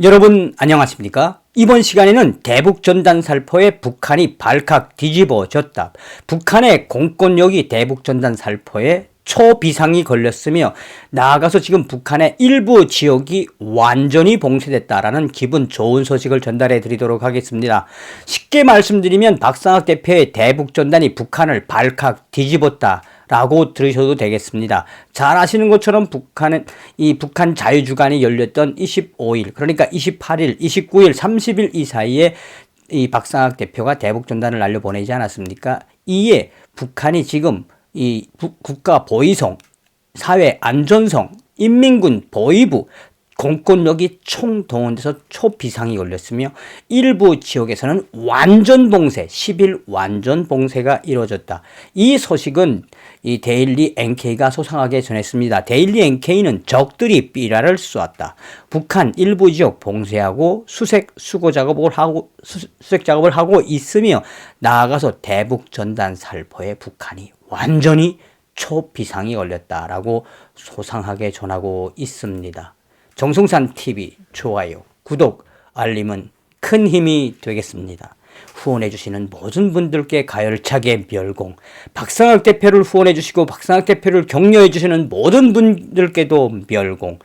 여러분 안녕하십니까? 이번 시간에는 대북전단 살포에 북한이 발칵 뒤집어졌다. 북한의 공권력이 대북전단 살포에 초비상이 걸렸으며 나아가서 지금 북한의 일부 지역이 완전히 봉쇄됐다라는 기분 좋은 소식을 전달해 드리도록 하겠습니다. 쉽게 말씀드리면 박상학 대표의 대북전단이 북한을 발칵 뒤집었다 라고 들으셔도 되겠습니다. 잘 아시는 것처럼 북한 자유주간이 열렸던 25일, 그러니까 28일, 29일, 30일 이 사이에 이 박상학 대표가 대북전단을 날려보내지 않았습니까? 이에 북한이 지금 이 국가 보위성, 사회 안전성, 인민군 보위부, 공권력이 총동원돼서 초비상이 걸렸으며 일부 지역에서는 완전 봉쇄, 10일 완전 봉쇄가 이루어졌다. 이 소식은 이 데일리 NK가 소상하게 전했습니다. 데일리 NK는 적들이 삐라를 쏘았다. 북한 일부 지역 봉쇄하고 수색 작업을 하고 있으며 나아가서 대북 전단 살포에 북한이 완전히 초비상이 걸렸다라고 소상하게 전하고 있습니다. 정성산TV 좋아요, 구독, 알림은 큰 힘이 되겠습니다. 후원해주시는 모든 분들께 가열차게 멸공, 박상학 대표를 후원해주시고 박상학 대표를 격려해주시는 모든 분들께도 멸공.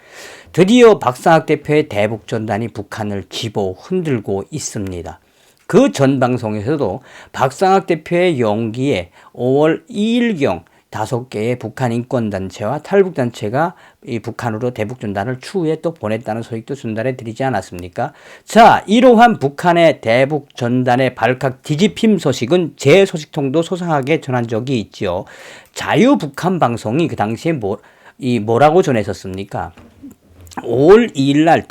드디어 박상학 대표의 대북전단이 북한을 집어 흔들고 있습니다. 그 전 방송에서도 박상학 대표의 용기에 5월 2일경 5개의 북한 인권단체와 탈북단체가 이 북한으로 대북전단을 추후에 또 보냈다는 소식도 전달해 드리지 않았습니까? 자, 이러한 북한의 대북전단의 발칵 뒤집힘 소식은 제 소식통도 소상하게 전한 적이 있죠. 자유북한 방송이 그 당시에 뭐라고 전했었습니까? 5월 2일 날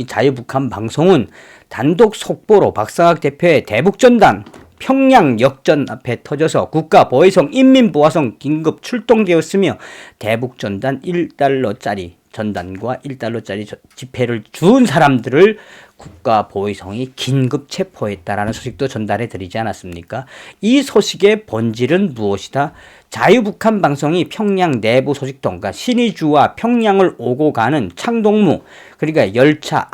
자유북한 방송은 단독 속보로 박상학 대표의 대북전단 평양 역전 앞에 터져서 국가보위성 인민보호성 긴급 출동되었으며 대북전단 1달러짜리 전단과 1달러짜리 지폐를 준 사람들을 국가보위성이 긴급 체포했다라는 소식도 전달해 드리지 않았습니까? 이 소식의 본질은 무엇이다? 자유북한 방송이 평양 내부 소식통, 그러니까 신의주와 평양을 오고 가는 창동무, 그러니까 열차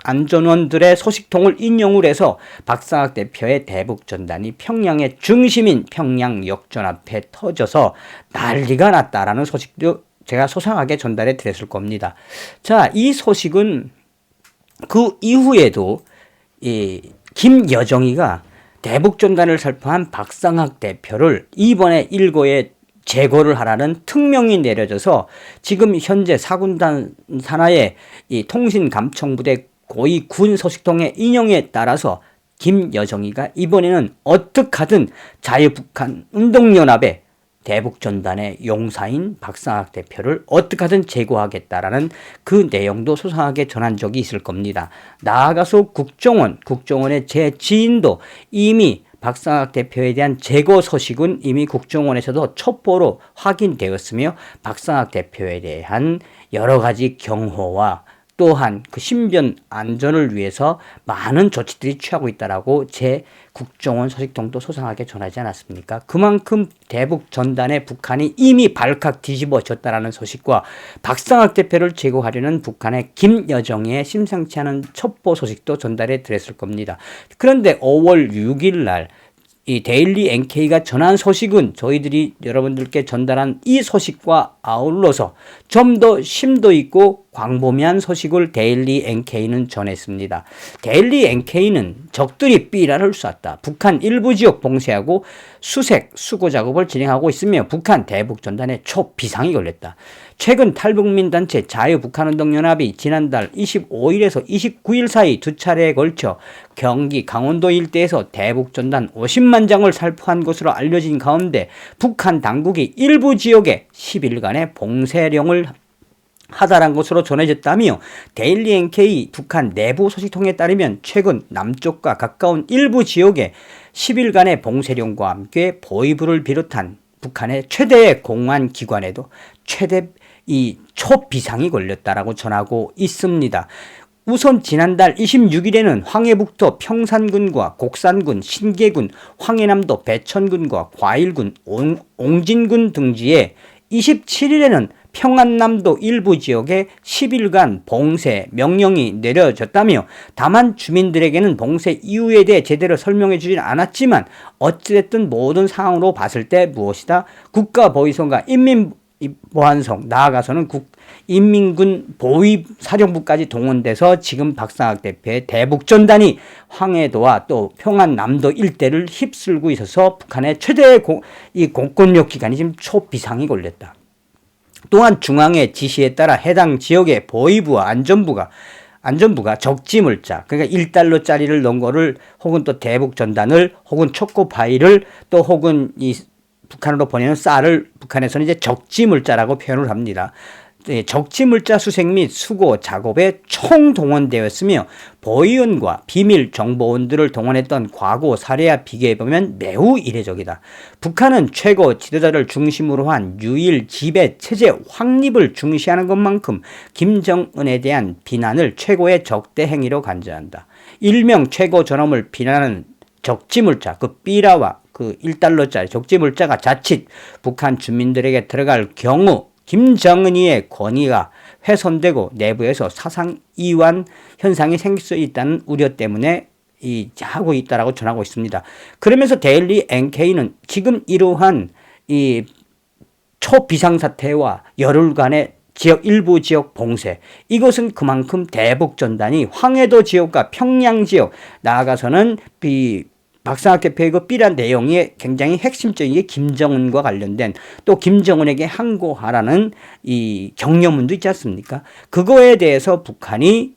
안전원들의 소식통을 인용을 해서 박상학 대표의 대북전단이 평양의 중심인 평양 역전 앞에 터져서 난리가 났다라는 소식도 제가 소상하게 전달해 드렸을 겁니다. 자, 이 소식은 그 이후에도 김여정이가 대북전단을 살포한 박상학 대표를 이번에 일거에 제거를 하라는 특명이 내려져서 지금 현재 사군단 산하의 이 통신감청부대 고위 군 소식통의 인용에 따라서 김여정이가 이번에는 어떻게 하든 자유북한 운동연합의 대북전단의 용사인 박상학 대표를 어떻게 하든 제거하겠다라는 그 내용도 소상하게 전한 적이 있을 겁니다. 나아가서 국정원의 제 지인도 이미 박상학 대표에 대한 제거 소식은 이미 국정원에서도 첩보로 확인되었으며 박상학 대표에 대한 여러 가지 경호와 또한 그 신변 안전을 위해서 많은 조치들이 취하고 있다라고 제 국정원 소식통도 소상하게 전하지 않았습니까? 그만큼 대북 전단에 북한이 이미 발칵 뒤집어졌다라는 소식과 박상학 대표를 제거하려는 북한의 김여정의 심상치 않은 첩보 소식도 전달해 드렸을 겁니다. 그런데 5월 6일 날 이 데일리 NK가 전한 소식은 저희들이 여러분들께 전달한 이 소식과 아울러서 좀 더 심도 있고 광범위한 소식을 데일리 NK는 전했습니다. 데일리 NK는 적들이 삐라를 쐈다. 북한 일부 지역 봉쇄하고 수거 작업을 진행하고 있으며 북한 대북전단에 초비상이 걸렸다. 최근 탈북민 단체 자유북한운동연합이 지난달 25일에서 29일 사이 두 차례에 걸쳐 경기 강원도 일대에서 대북전단 50만 장을 살포한 것으로 알려진 가운데 북한 당국이 일부 지역에 10일간의 봉쇄령을 하달한 것으로 전해졌다며 데일리 NK 북한 내부 소식통에 따르면 최근 남쪽과 가까운 일부 지역에 10일간의 봉쇄령과 함께 보위부를 비롯한 북한의 최대의 공안기관에도 최대 초비상이 걸렸다라고 전하고 있습니다. 우선 지난달 26일에는 황해북도 평산군과 곡산군, 신계군, 황해남도 배천군과 과일군, 옹진군 등지에 27일에는 평안남도 일부 지역에 10일간 봉쇄 명령이 내려졌다며 다만 주민들에게는 봉쇄 이유에 대해 제대로 설명해 주진 않았지만 어찌됐든 모든 상황으로 봤을 때 무엇이다? 국가보위성과 인민보안성 나아가서는 인민군 보위사령부까지 동원돼서 지금 박상학 대표의 대북전단이 황해도와 또 평안남도 일대를 휩쓸고 있어서 북한의 최대의 공권력 기관이 지금 초비상이 걸렸다. 또한 중앙의 지시에 따라 해당 지역의 보위부와 안전부가 적지물자 그러니까 1달러짜리를 넣은 거를 혹은 또 대북전단을 혹은 초코파이를 또 혹은 이 북한으로 보내는 쌀을 북한에서는 이제 적지물자라고 표현을 합니다. 적지물자 수색 및 수거 작업에 총동원되었으며 보위원과 비밀정보원들을 동원했던 과거 사례와 비교해보면 매우 이례적이다. 북한은 최고 지도자를 중심으로 한 유일 지배 체제 확립을 중시하는 것만큼 김정은에 대한 비난을 최고의 적대 행위로 간주한다. 일명 최고 존엄을 비난하는 적지물자 그 삐라와 그 1달러짜리 적지물자가 자칫 북한 주민들에게 들어갈 경우 김정은이의 권위가 훼손되고 내부에서 사상 이완 현상이 생길 수 있다는 우려 때문에 하고 있다라고 전하고 있습니다. 그러면서 데일리 NK는 지금 이러한 이 초비상사태와 열흘간의 일부 지역 봉쇄 이것은 그만큼 대북전단이 황해도 지역과 평양 지역 나아가서는 박상학 대표의 그 삐란 내용이 굉장히 핵심적인 게 김정은과 관련된 또 김정은에게 항고하라는 이 격려문도 있지 않습니까? 그거에 대해서 북한이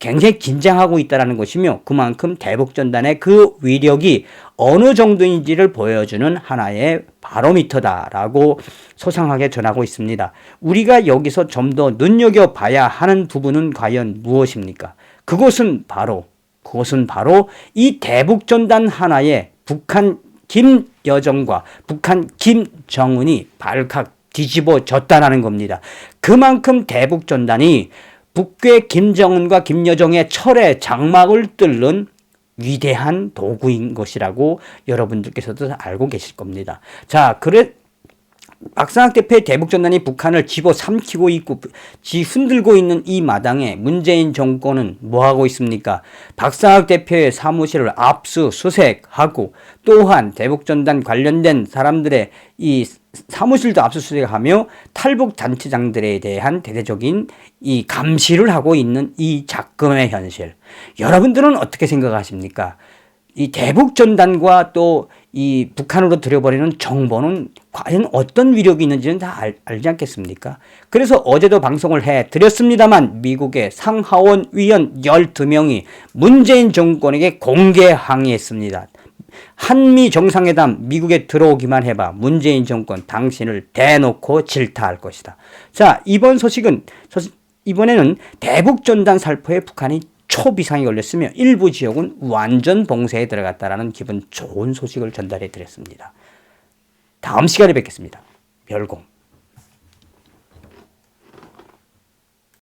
굉장히 긴장하고 있다는 것이며 그만큼 대북전단의 그 위력이 어느 정도인지를 보여주는 하나의 바로미터다라고 소상하게 전하고 있습니다. 우리가 여기서 좀 더 눈여겨봐야 하는 부분은 과연 무엇입니까? 그것은 바로 이 대북전단 하나에 북한 김여정과 북한 김정은이 발칵 뒤집어졌다는 겁니다. 그만큼 대북전단이 북괴 김정은과 김여정의 철의 장막을 뚫는 위대한 도구인 것이라고 여러분들께서도 알고 계실 겁니다. 자, 박상학 대표의 대북전단이 북한을 집어삼키고 있고 흔들고 있는 이 마당에 문재인 정권은 뭐하고 있습니까? 박상학 대표의 사무실을 압수수색하고 또한 대북전단 관련된 사람들의 이 사무실도 압수수색하며 탈북단체장들에 대한 대대적인 이 감시를 하고 있는 이 작금의 현실. 여러분들은 어떻게 생각하십니까? 이 대북전단과 또 이 북한으로 들여버리는 정보는 과연 어떤 위력이 있는지는 다 알지 않겠습니까? 그래서 어제도 방송을 해드렸습니다만 미국의 상하원 위원 12명이 문재인 정권에게 공개 항의했습니다. 한미 정상회담 미국에 들어오기만 해봐 문재인 정권 당신을 대놓고 질타할 것이다. 자, 이번에는 대북전단 살포에 북한이 초비상이 걸렸으며 일부 지역은 완전 봉쇄에 들어갔다라는 기분 좋은 소식을 전달해 드렸습니다. 다음 시간에 뵙겠습니다. 멸공.